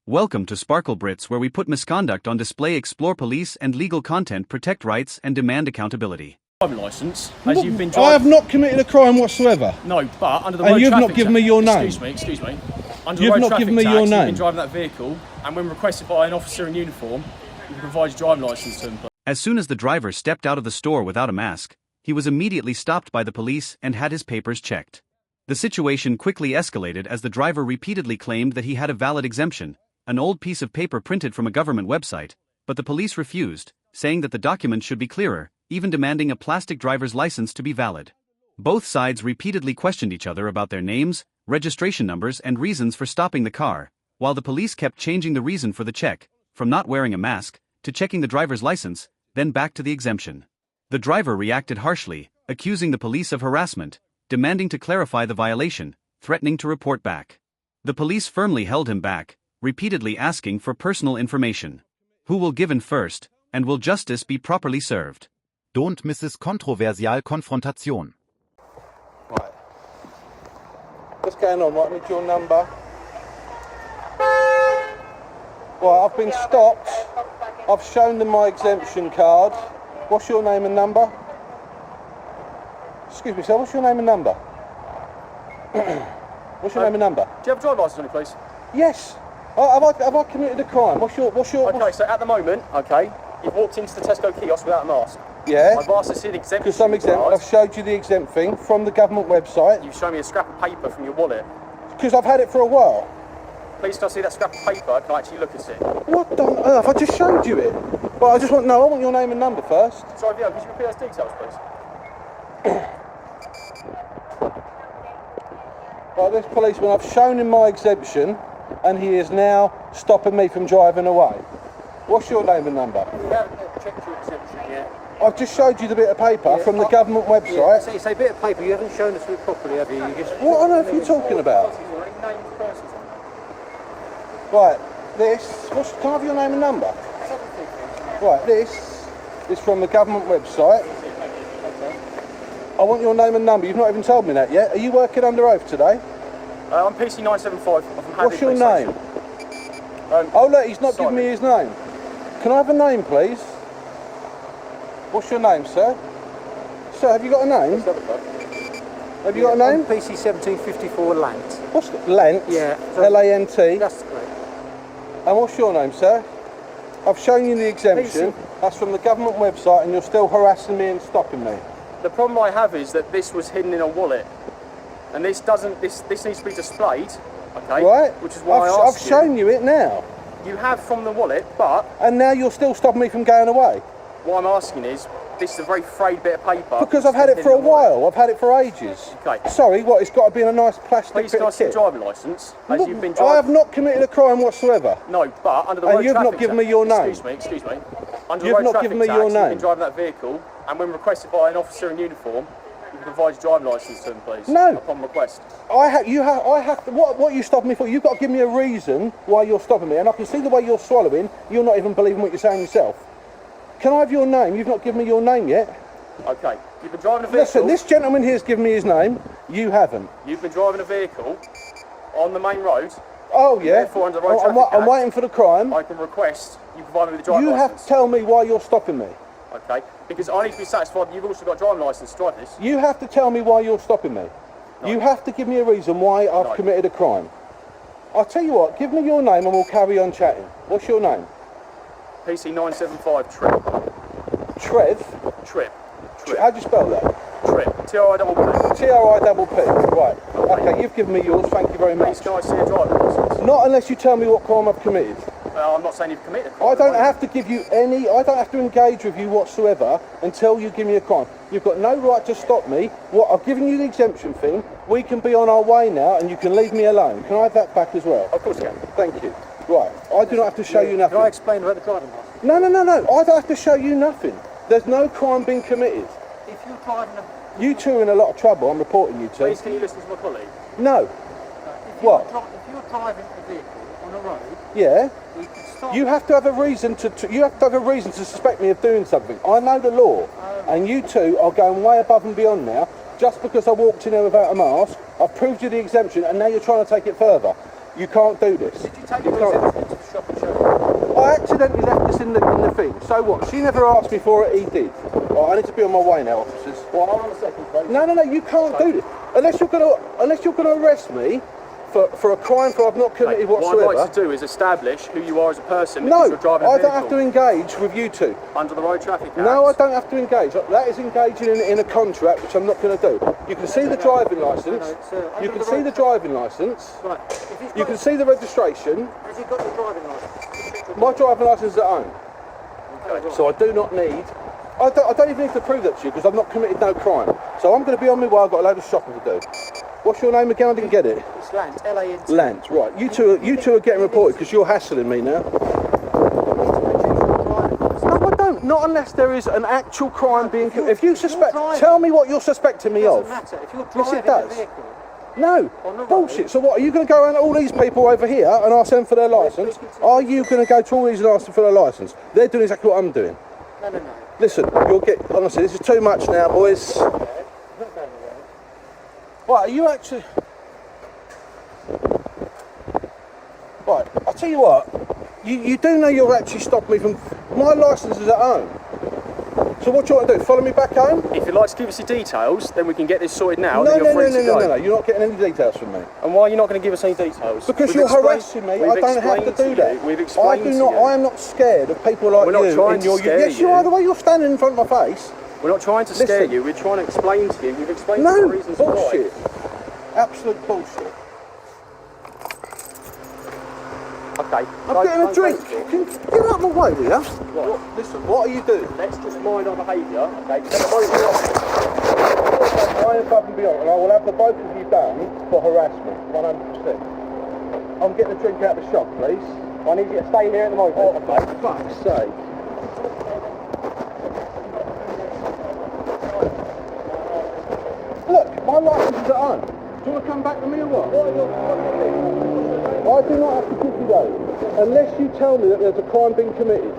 Welcome to sparklebritts, where we put misconduct on display, explore police and legal content, protect rights and demand accountability. Driving licence, as you've been driving. I have not committed a crime whatsoever. No, but under the road and you've traffic not given me your name. Excuse me. Under You've the road not traffic given me tax, your you've name. been driving that vehicle, and when requested by an officer in uniform, you can provide your driving licence to him. As soon as the driver stepped out of the store without a mask, he was immediately stopped by the police and had his papers checked. The situation quickly escalated as the driver repeatedly claimed that he had a valid exemption, an old piece of paper printed from a government website, but the police refused, saying that the document should be clearer, even demanding a plastic driver's license to be valid. Both sides repeatedly questioned each other about their names, registration numbers and reasons for stopping the car, while the police kept changing the reason for the check, from not wearing a mask, to checking the driver's license, then back to the exemption. The driver reacted harshly, accusing the police of harassment, demanding to clarify the violation, threatening to report back. The police firmly held him back, repeatedly asking for personal information. Who will give in first, and will justice be properly served? Don't miss kontroversial Konfrontation. Right. What's going on? Right, I need your number. Right, I've been stopped. I've shown them my exemption card. What's your name and number? Excuse me, sir, what's your name and number? What's your name and number? Do you have a driving licence on you, please? Yes. Have I committed a crime? Okay, so at the moment, you've walked into the Tesco kiosk without a mask. Yeah. I've asked to see the exemption. Because I'm exempt. I've showed you the exempt thing from the government website. You've shown me a scrap of paper from your wallet. Because I've had it for a while. Please, can I see that scrap of paper? Can I actually look at it? What on earth? I just showed you it. But I want your name and number first. Sorry, yeah, could you repeat those details, please? Right, this policeman, I've shown him my exemption, and he is now stopping me from driving away. What's your name and number? We haven't checked your exemption yet. I've just showed you the bit of paper from the government website. Yeah, so it's a bit of paper, you haven't shown us it properly, have you? What on earth are you talking about? Right, can I have your name and number? Right, this is from the government website. I want your name and number. You've not even told me that yet. Are you working under oath today? I'm PC975. What's your name? Oh look, he's not giving me his name. Can I have a name, please? What's your name, sir? Sir, have you got a name? Have you got a name? PC1754 Lant. What's Lant? Yeah. L-A-N-T. That's correct. And what's your name, sir? I've shown you the exemption. That's from the government website, and you're still harassing me and stopping me. The problem I have is that this was hidden in a wallet, and this needs to be displayed. Okay. Right. Which is why I've shown you it now. You have from the wallet, but. And now you're still stopping me from going away. What I'm asking is, this is a very frayed bit of paper. Because I've had it for a while. I've had it for ages. Okay. Sorry, what? It's got to be in a nice plastic Please, bit can I of see kit. your driving licence? As you've been I driving. have not committed a crime whatsoever. No, but under the road and you've traffic not given me your name. Excuse me. Under You've the road not traffic given me tax, your name. You've been driving that vehicle, and when requested by an officer in uniform, you can provide your driving licence to him, please. No. Upon request. I have to. What are you stopping me for? You've got to give me a reason why you're stopping me, and I can see the way you're swallowing. You're not even believing what you're saying yourself. Can I have your name? You've not given me your name yet. Okay. You've been driving a vehicle. Listen, this gentleman here's given me his name. You haven't. You've been driving a vehicle on the main road. Oh yeah. Therefore, under the road traffic I'm act, waiting for the crime. I can request you provide me with the driving licence. You have to tell me why you're stopping me. Okay. Because I need to be satisfied that you've also got a driving licence to drive this. You have to tell me why you're stopping me. No. You have to give me a reason why I've committed a crime. I'll tell you what. Give me your name and we'll carry on chatting. What's your name? PC975 Trip. Trip? How do you spell that? Trip. T-R-I-P-P. T-R-I-P-P. Right. Okay, you've given me yours. Thank you very much. Please, can I see a driving licence? Not unless you tell me what crime I've committed. I'm not saying you've committed a crime. I don't have to give you any. I don't have to engage with you whatsoever until you give me a crime. You've got no right to stop me. What I've given you the exemption thing. We can be on our way now, and you can leave me alone. Can I have that back as well? Of course you can. Thank you. Right. I do not have to show you nothing. Can I explain about the driving licence? No. I don't have to show you nothing. There's no crime being committed. If you're driving a... You two are in a lot of trouble. I'm reporting you two. Please, can you listen to my colleague? No. If What? you're driving a vehicle on a road... Yeah. We can stop... You have to have a reason to suspect me of doing something. I know the law, and you two are going way above and beyond now. Just because I walked in here without a mask, I've proved you the exemption, and now you're trying to take it further. You can't do this. Did you take You your can't. exemption to the shop and show? I accidentally left this in the thing. So what? She never asked me for it, he did. Right, I need to be on my way now, officers. Well, hold on a second, please. No, you can't do this. Unless you're gonna arrest me for a crime I've not committed whatsoever. What I'd like to do is establish who you are as a person No, because you're driving a I vehicle. don't have to engage with you two. Under the Road Traffic Act. No, I don't have to engage. That is engaging in a contract, which I'm not going to do. You can see the driving licence. You can see the driving licence. Right. If he's You got can see the registration. Has he got your driving licence? My driving licence is at home. Okay. So I do not need... I don't even need to prove that to you because I've not committed no crime. So I'm going to be on my way. I've got a load of shopping to do. What's your name again? I didn't get it. It's Lant, L-A-N-T. Lant, right. You two are getting reported because you're hassling me now. No, I don't. Not unless there is an actual crime being committed. If you suspect... Tell me what you're suspecting me of. It doesn't matter. If you're Yes, it driving a does. vehicle, No, On the road. bullshit. So what, are you going to go around to all these people over here and ask them for their licence? Are you going to go to all these and ask them for their licence? They're doing exactly what I'm doing. no. Listen, you'll get... Honestly, this is too much now, boys. Not going away. Right, are you actually... Right, I'll tell you what. You do know you're actually stopping me from... My licence is at home. So what do you want to do? Follow me back home? If you'd like to give us your details, then we can get this sorted now. No, then you're free to go. no. You're not getting any details from me. And why are you not going to give us any details? Because We've you're explained- harassing me. we've I don't have to explained do that. you. We've explained I do not. to you. I am not scared of people like We're not you. trying to scare yes, you you. are. The way you're standing in front of my face. We're not trying to scare Listen. you. We're trying to explain to you. We've explained No, the reasons bullshit. why. Absolute bullshit. Okay. I'm getting a drink. Get out of my way, will you? Right. Listen, what are you doing? Let's just mind our behaviour. Okay. Set the motor off. I am above and beyond, and I will have the both of you done for harassment, 100%. I'm getting a drink out of the shop, please. I need you to stay here at the moment. Oh, for fuck's sake. Look, my licence is at home. Do you want to come back with me or what? I do not have to give you those, unless you tell me that there's a crime being committed.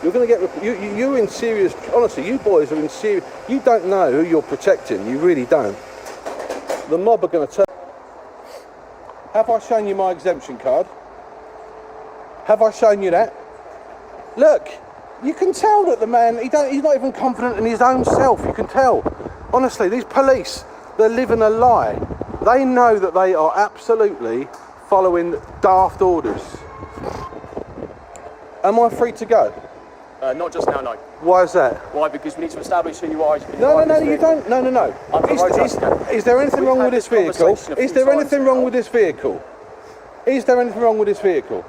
You're going to get... You're in serious... Honestly, you boys are in serious... You don't know who you're protecting. You really don't. The mob are going to turn... Have I shown you my exemption card? Have I shown you that? Look, you can tell that the man... He's not even confident in his own self. You can tell. Honestly, these police, they're living a lie. They know that they are absolutely following daft orders. Am I free to go? Not just now, no. Why is that? Why? Because we need to establish who you are. As No, you don't. No. Is there anything wrong with this vehicle? Is there anything wrong with this vehicle? Is there anything wrong with this vehicle?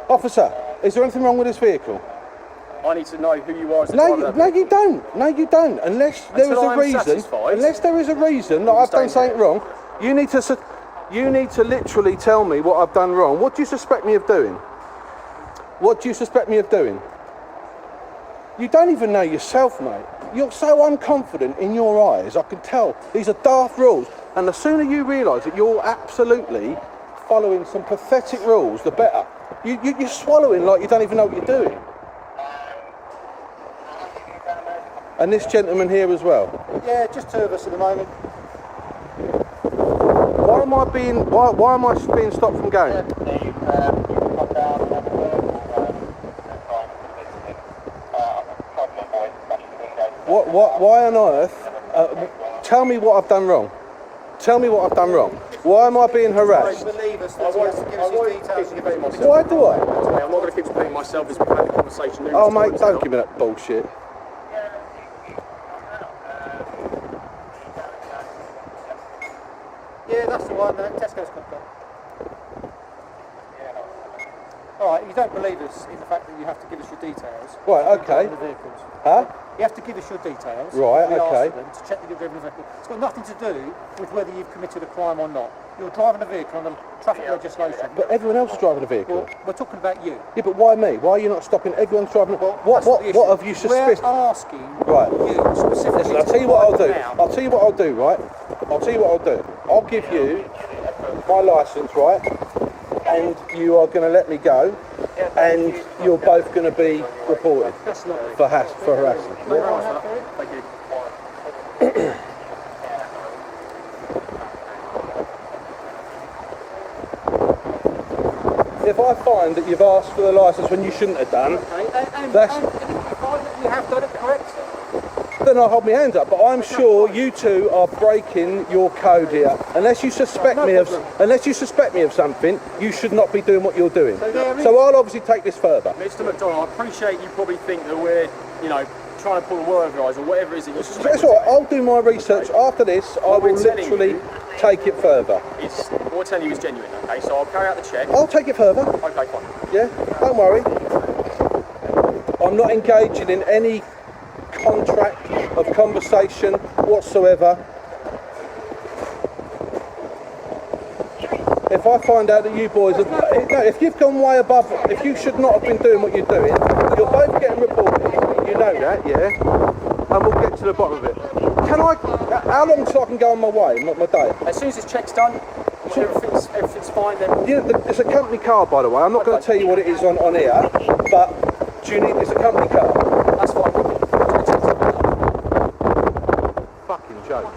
Officer, is there anything wrong with this vehicle? I need to know who you are as a No, driver of that vehicle. you don't. No, you don't. Unless there is Until a I'm reason. satisfied, Unless there is a reason that I've done stay something wrong, you need to literally tell me what I've done wrong. What do you suspect me of doing? What do you suspect me of doing? You don't even know yourself, mate. You're so unconfident in your eyes, I can tell. These are daft rules. And the sooner you realise that you're absolutely following some pathetic rules, the better. You're swallowing like you don't even know what you're doing. And this gentleman here as well. Yeah, just two of us at the moment. Why am I being stopped from going? Why on earth? Tell me what I've done wrong. Tell me what I've done wrong. Why am I being harassed? Believe us that he has to give us his details and give us his Why do I? I'm not going to keep repeating myself as we've had the conversation. Oh mate, don't give me that bullshit. Yeah, that's the one. Tesco's got that. Alright, you don't believe us in the fact that you have to give us your details. Right, okay. The vehicles. Huh? You have to give us your details. Right, we okay. ask them to check that you're driving a vehicle. It's got nothing to do with whether you've committed a crime or not. You're driving a vehicle under traffic legislation. But everyone else is driving a vehicle. Well, we're talking about you. Yeah, but why me? Why are you not stopping? Everyone's driving. Well, What that's not the issue. have you suspected? We're asking Right. you specifically. Listen, I'll tell you what I'll do. now. I'll tell you what I'll do, right? I'll tell you what I'll do. I'll give you my licence, right? and you are going to let me go, and you're both going to be reported for harassment. Thank you. If I find that you've asked for the licence when you shouldn't have done, that's... And if you find that you have done it correct, then I'll hold my hands up. But I'm sure you two are breaking your code here. Unless you suspect me of something, you should not be doing what you're doing. So I'll obviously take this further. Mr. McDonald, I appreciate you probably think that we're, you know, trying to pull the wool over your eyes or whatever it is that you're suspecting. That's all right. I'll do my research after this. I will literally take it further. What we're telling you is genuine, okay? So I'll carry out the check. I'll take it further. Okay, fine. Yeah, don't worry. I'm not engaging in any contract of conversation whatsoever. If I find out that you boys have, no, if you've gone way above, if you should not have been doing what you're doing, you're both getting reported. You know that, yeah? And we'll get to the bottom of it. Can I, how long till I can go on my way, my day? As soon as this check's done, everything's fine then. Yeah, it's a company car, by the way. I'm not going to tell you what it is on here, but do you need, it's a company car. That's fine. Fucking joke.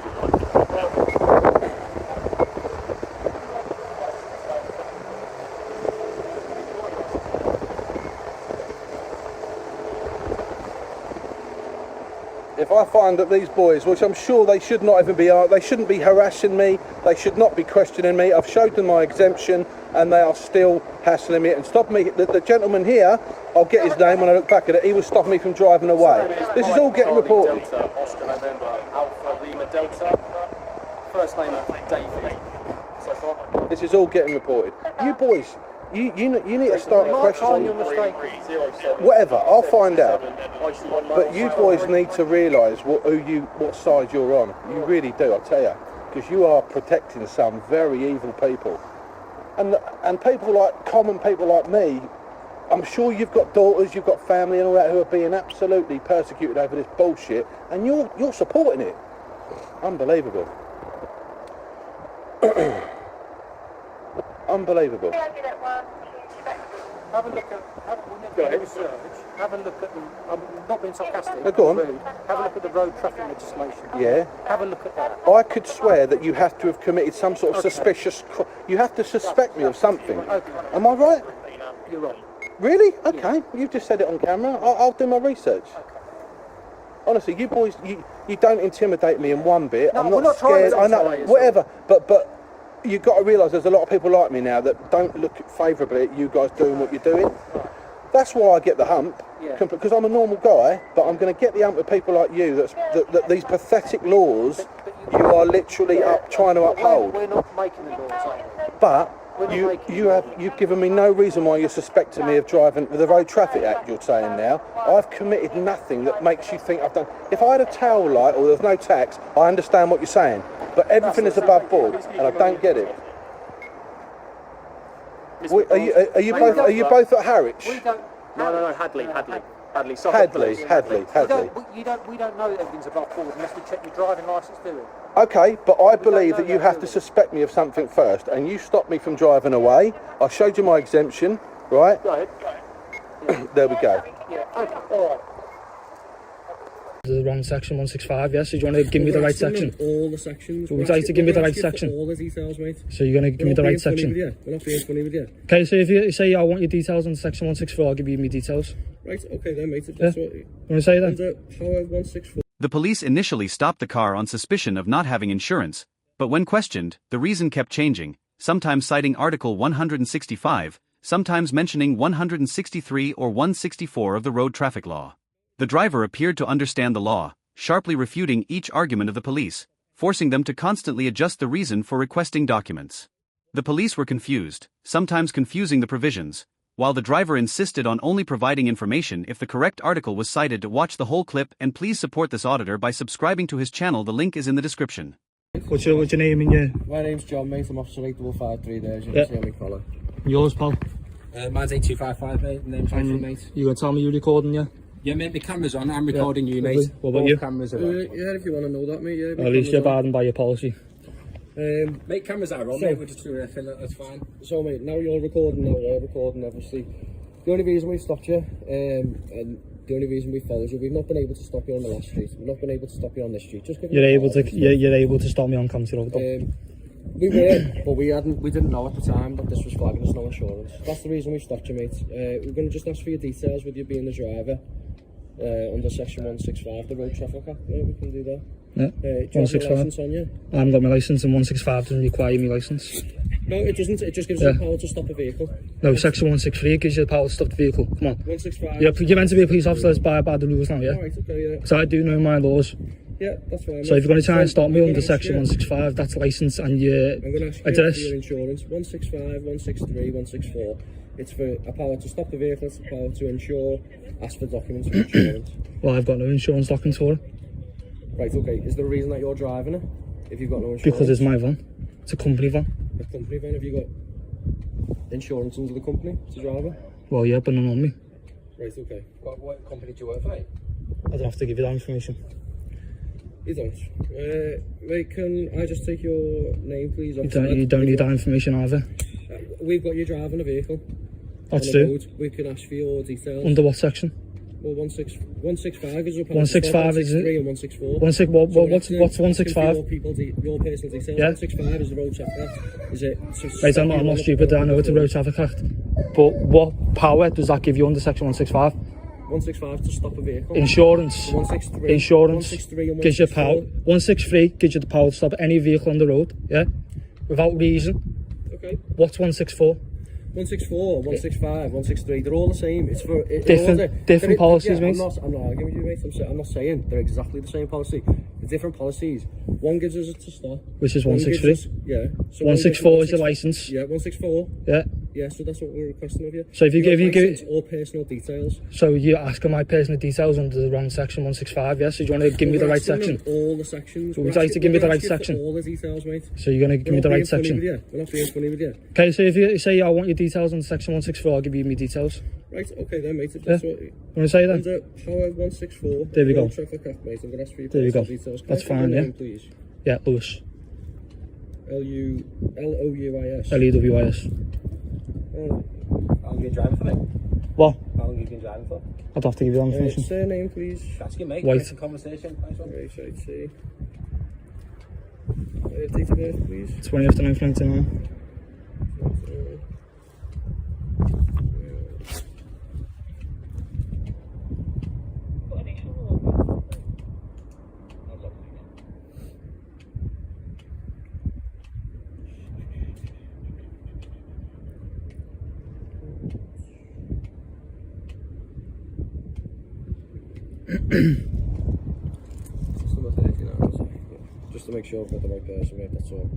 If I find that these boys, which I'm sure they should not even be, they shouldn't be harassing me, they should not be questioning me, I've showed them my exemption and they are still hassling me and stopping me. The gentleman here, I'll get his name when I look back at it, he was stopping me from driving away. This is all getting reported. Delta, Oscar November, Alpha Lima Delta, first name of Davey. So far. This is all getting reported. You boys, you need to start questioning. Whatever, I'll find out. But you boys need to realise what side you're on. You really do, I tell you, because you are protecting some very evil people, and people like common people like me. I'm sure you've got daughters, you've got family, and all that who are being absolutely persecuted over this bullshit, and you're supporting it. Unbelievable. Unbelievable. have a look at, have a look at the, I'm not being sarcastic. No, go on. Have a look at the road traffic legislation. Yeah. Have a look at that. I could swear that you have to have committed some sort of suspicious... You have to suspect me of something. Okay. Am I right? You're right. Really? Okay. You've just said it on camera. I'll do my research. Honestly, you boys, you don't intimidate me in one bit. No, I'm we're not not trying scared. to I know, intimidate you, whatever. But you've got to realise there's a lot of people like me now that don't look favourably at you guys doing what you're doing. That's why I get the hump, because I'm a normal guy, but I'm going to get the hump with people like you that these pathetic laws you are literally trying to uphold. We're not making the laws, are we? But you've given me no reason why you're suspecting me of driving with the Road Traffic Act. You're saying now I've committed nothing that makes you think I've done. If I had a tail light or there's no tax, I understand what you're saying. But everything is above board, and I don't get it. Are you both at Harwich? No, Hadley. We don't know that everything's above board unless we check your driving licence, do we? Okay, but I believe that you have to suspect me of something first, and you stopped me from driving away. I showed you my exemption, right? Go ahead. There we go. Yeah, okay, all right. The wrong section 165, yes? So do you want to give me the right section? All the sections. Would you like to give me the right section? All the details, mate. So you're going to give me the right section? We're not being funny with you. Okay, so if you say I want your details on section 164, I'll give you my details. Right, okay then, mate. Yeah. You want to say then? Under power 164. The police initially stopped the car on suspicion of not having insurance, but when questioned, the reason kept changing, sometimes citing Article 165, sometimes mentioning 163 or 164 of the road traffic law. The driver appeared to understand the law, sharply refuting each argument of the police, forcing them to constantly adjust the reason for requesting documents. The police were confused, sometimes confusing the provisions, while the driver insisted on only providing information if the correct article was cited. To watch the whole clip and please support this auditor by subscribing to his channel, the link is in the description. What's your name and your... My name's John, mate. I'm Officer 8553 there, as you can see on my collar. Yours, pal? Mine's 8255, mate. Name's Anthony, mate. You going to tell me you're recording, yeah? Yeah, mate, my camera's on. I'm recording you, mate. What about you? Cameras are on. Yeah, if you want to know that, mate, yeah. At least you're abiding by your policy. Mate, cameras are on, So- mate. We're just doing everything. That's fine. So mate, now you're recording, now we're recording obviously. The only reason we've stopped you, and the only reason we followed you, we've not been able to stop you on the last street. We've not been able to stop you on this street. Just 'cause You're able to stop me on County Road though. we were, but we didn't know at the time that this was flagging us no insurance. That's the reason we stopped you, mate. We're going to just ask for your details with you being the driver under section 165, the Road Traffic Act. Yeah, we can do that. Yeah, Do you have your 165. licence on you? I haven't got my licence and 165 doesn't require my licence. No, it doesn't. It just gives you the power to stop a vehicle. No, section 163 gives you the power to stop the vehicle. Come on. 165. You're meant to be a police officer by the rules now, yeah? Alright, okay, yeah. So I do know my laws. Yeah, that's fine. So if you're going to try and stop me I'm under gonna section ask you- 165, that's licence and your I'm going to ask you address. for your insurance. 165, 163, 164. It's for a power to stop the vehicle, it's a power to insure, ask for documents for insurance. Well, I've got no insurance documents for it Right, okay. Is there a reason that you're driving it? If you've got no insurance? because it's my van. It's a company van. A company van, have you got insurance under the company to drive it? Well, yeah, but none on me. Right, okay. What company do you work for, mate? I don't have to give you that information. You don't. Mate, can I just take your name, please? You don't need that information either. We've got you driving a vehicle. What's on the do? road. We can ask for your details. Under what section? Well, 165 is your 165 is it? 163 and 164. What's 165? Your personal details. Yeah. 165 is the Road Traffic Act. Is it? Right, I'm not stupid. I know it's a Road Traffic Act. But what power does that give you under section 165? 165 to stop a vehicle. Insurance. 163. Insurance 163 and gives you 164. power. 163 gives you the power to stop any vehicle on the road, yeah? Without reason. Okay. What's 164? 164, 165, 163, they're all the same. It's for Different policies, mate. I'm not arguing with you, mate. I'm not saying they're exactly the same policy. They're different policies. One gives us it to stop. Which is One gives 163. Yeah. So 164 is your licence. Yeah, 164. Yeah. Yeah, so that's what we're requesting of you. So if you Your give licence or personal details. So you're asking my personal details under the wrong section 165, yeah? So do you want to give me the We're right asking them section? All the sections. Would you like to give me the right We're asking for section? all the details, mate. So you're going to give me the right section? We're not being funny with you. Okay, so if you say I want your details on section 164, I'll give you my details. Right, okay then, mate. If that's what You want to say that? under power 164. There we go. Road Traffic Act, mate. I'm going to ask for your There we personal go. details. Can That's I have your fine, yeah. name, please? Yeah, Lewis. L-O-U-I-S. L-E-W-I-S. Oh, How long have you been driving for, mate? What? How long have you been driving for? I'd have to give you that information. surname, please. Ask you, mate. White. Nice conversation. Nice one. Right, I see. Date of birth, please. 20th to 9th, 99. Just number 39. Just to make sure I've got the right person, mate, that's all.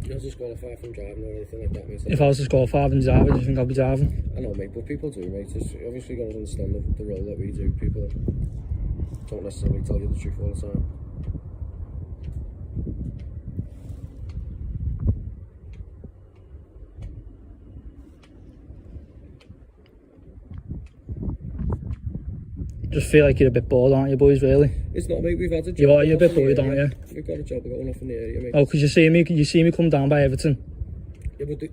You're disqualified from driving or anything like that, mate. If I was to score 5 and driving, do you think I'd be driving? I know, mate, but people do, mate. It's obviously got to understand the role that we do. People don't necessarily tell you the truth all the time. Just feel like you're a bit bored, aren't you, boys, really? It's not, mate. We've had a job. You are, you're a bit off in the bored, aren't area. you? We've got a job going off in the area, mate. Oh, because you see me come down by Everton.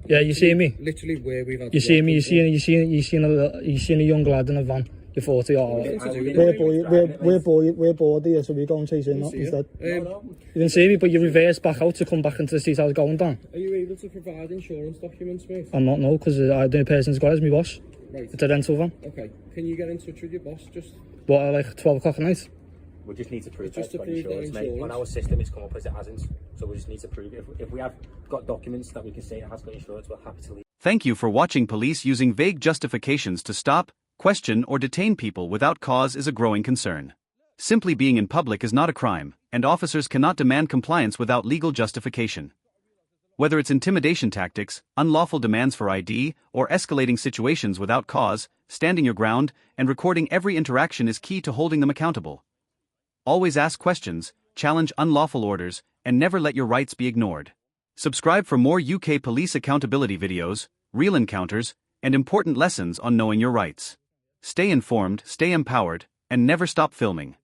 Yeah, you see me? Literally where we've had. You see me, you seen a young lad in a van. You're 40, oh, we're bored here, so we go and chase him up instead. You didn't see me, but you reversed back out to come back into the seat I was going down. Are you able to provide insurance documents, mate? I'm not, no, because the only person who's got it is my boss. Right. It's a rental van. Okay. Can you get in touch with your boss? Just. What, at like 12 o'clock at night? We just need to prove Just that to it's got prove insurance, that mate. insurance. On our system, it's come up as it hasn't. So we just need to prove it. If we have got documents that we can say it has got insurance, we're happy to leave. Thank you for watching. Police using vague justifications to stop, question, or detain people without cause is a growing concern. Simply being in public is not a crime, and officers cannot demand compliance without legal justification. Whether it's intimidation tactics, unlawful demands for ID, or escalating situations without cause, standing your ground and recording every interaction is key to holding them accountable. Always ask questions, challenge unlawful orders, and never let your rights be ignored. Subscribe for more UK police accountability videos, real encounters, and important lessons on knowing your rights. stay informed, stay empowered, and never stop filming.